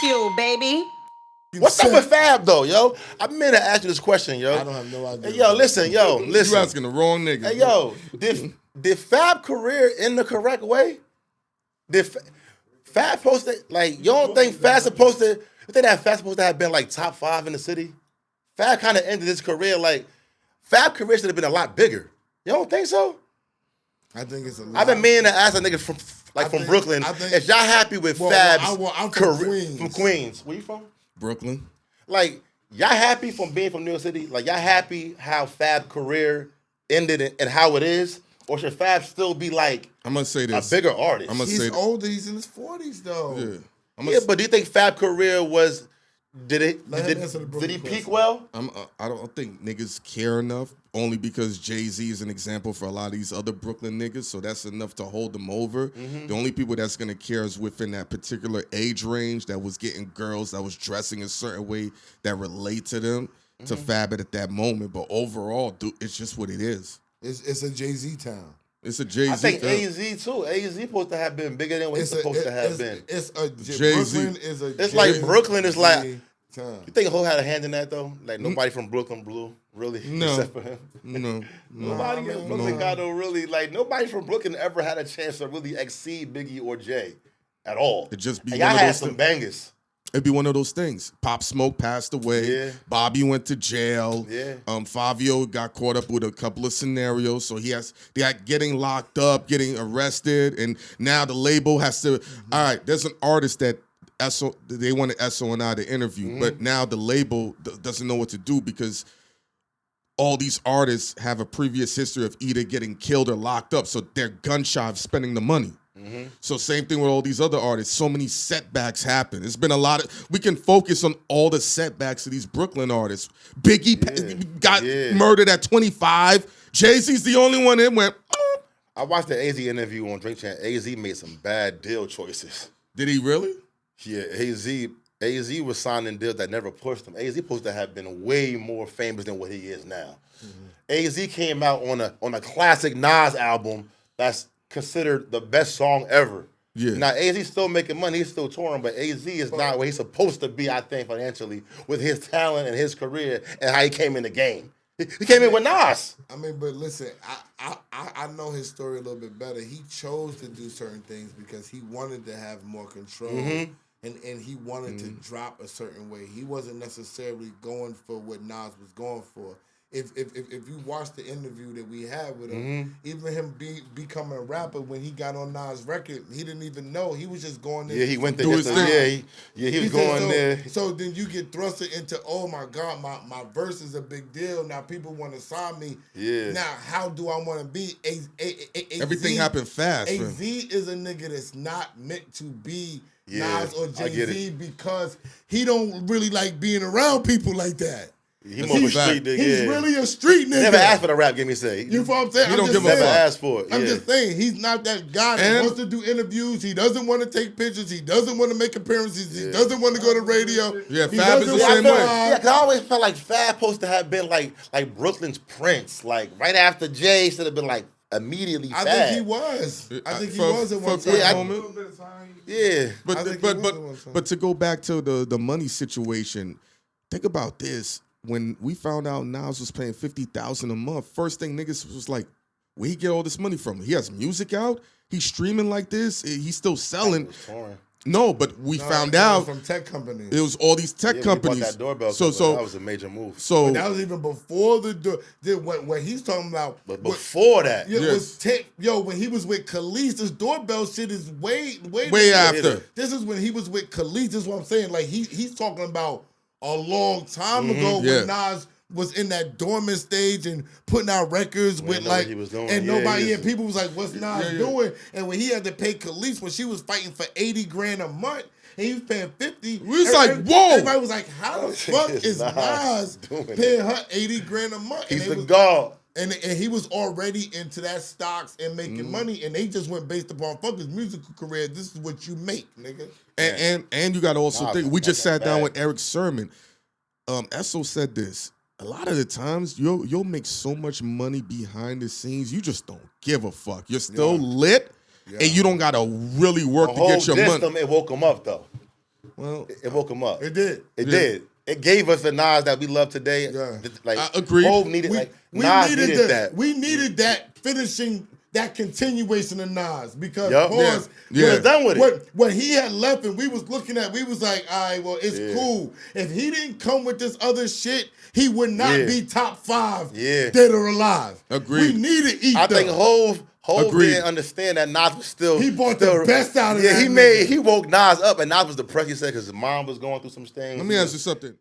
Bagfuel, baby. What's up with Fab though, yo? I meant to ask you this question, yo. I don't have no idea. Hey, yo, listen. You asking the wrong nigga. Hey, yo, did Fab career in the correct way? Did Fab supposed to, like, you don't think Fab supposed to, you think that Fab supposed to have been like top 5 in the city? Fab kind of ended his career like, Fab career should have been a lot bigger. You don't think so? I think it's a lot. I've been meaning to ask a nigga from Brooklyn, if y'all happy with Fab's I'm from career. Queens. From Queens. Where you from? Brooklyn. Like, y'all happy from being from New York City? Like, y'all happy how Fab career ended and how it is? Or should Fab still be like I'm gonna say this. a bigger artist? He's older. He's in his 40s though. Yeah. But do you think Fab career was? Did he peak peak well? I don't think niggas care enough. Only because Jay-Z is an example for a lot of these other Brooklyn niggas, so that's enough to hold them over. Mm-hmm. The only people that's gonna care is within that particular age range that was getting girls that was dressing a certain way that relate to them to Fab it at that moment. But overall, dude, it's just what it is. It's a Jay-Z town. It's a Jay-Z. I think town. AZ too. AZ supposed to have been bigger than what he's supposed to have been. It's a Jay-Z. Brooklyn is a. It's like Brooklyn is like. town. You think Ho had a hand in that though? Like nobody from Brooklyn blew, really, No. except for him. Nobody in Brooklyn got no really like nobody from Brooklyn ever had a chance to really exceed Biggie or Jay at all. It just be and one y'all of had those some bangers. It'd be one of those things. Pop Smoke passed away. Yeah. Bobby went to jail. Yeah. Fabio got caught up with a couple of scenarios. So they got getting locked up, getting arrested, and now the label has to. All right, there's an artist that they wanted SO and I to interview, but now the label doesn't know what to do because all these artists have a previous history of either getting killed or locked up, so they're gun shy of spending the money. So same thing with all these other artists. So many setbacks happen. It's been a lot of. We can focus on all the setbacks of these Brooklyn artists. Biggie got murdered at 25. Jay-Z's the only one that went. I watched the AZ interview on Drink Champ. AZ made some bad deal choices. Did he really? Yeah, AZ was signing deals that never pushed him. AZ supposed to have been way more famous than what he is now. AZ came out on a classic Nas album that's considered the best song ever. Yeah. Now AZ's still making money, he's still touring, but AZ is not where he's supposed to be, I think, financially, with his talent and his career and how he came in the game. He came in with Nas. I mean, but listen, I know his story a little bit better. He chose to do certain things because he wanted to have more control. And he wanted to drop a certain way. He wasn't necessarily going for what Nas was going for. If you watch the interview that we had with him, even him becoming a rapper, when he got on Nas' record, he didn't even know. He was just going there. Yeah, he went there. He was going there. So then you get thrusted into, oh my God, my verse is a big deal. Now people want to sign me. Yeah. Now how do I want to be? Everything happened fast. AZ is a nigga that's not meant to be Nas or I get Jay-Z it. because he don't really like being around people like that. He's more of a street nigga. He's really a street nigga. Never asked for the rap, give me say. You know what I'm saying? He don't give a Never fuck. asked for it. I'm just saying, he's not that guy that wants to do interviews. He doesn't want to take pictures. He doesn't want to make appearances. He doesn't want to go to radio. Yeah, He Fab is doesn't the want same to- way. Yeah, because I always felt like Fab supposed to have been like Brooklyn's Prince. Like right after Jay should have been like immediately Fab. I think he was. I think he was at one for time. a moment. Yeah. But to go back to the money situation, think about this. When we found out Nas was paying $50,000 a month, first thing niggas was like, where he get all this money from? He has music out. He's streaming like this. He's still selling. No, but we found out from tech companies. it was all these tech companies. That doorbell so that was a major move. So But that was even before the door. What he's talking about. But before that, Was tech. Yo, when he was with Khalees, this doorbell shit is way after. This is when he was with Khalees. This is what I'm saying. Like he's talking about a long time ago when Nas was in that dormant stage and putting out records with like, he was doing. and nobody, and people was like, "What's Nas doing?" And when he had to pay Khalees, when she was fighting for $80,000 a month, and he was paying 50, we was like, "Whoa!" Everybody was like, "How the fuck is Nas paying her $80,000 a month?" He's the god. And he was already into that stocks and making money, and they just went based upon fuck his musical career. This is what you make, nigga. And you got to also think. We just sat down bad. with Eric Sermon. Esso said this. A lot of the times, you'll make so much money behind the scenes, you just don't give a fuck. You're still lit, and you don't gotta really work to get your money. It woke him up though. Well, It woke him up. It did. It did. It gave us the Nas that we love today. Yeah. Like, I agree. Hov needed, Nas needed that. We needed that finishing, that continuation of Nas because Yup. pause. Yeah. We're done with it. What he had left and we was looking at, we was like, all right, well, it's cool. If he didn't come with this other shit, he would not be top 5 dead or alive. Agreed. We needed Eat I think Hov Agreed. didn't understand that Nas was still. He brought the best out of that Yeah, nigga. he woke Nas up, and Nas was depressed. He said because his mom was going through some things. let me ask you something.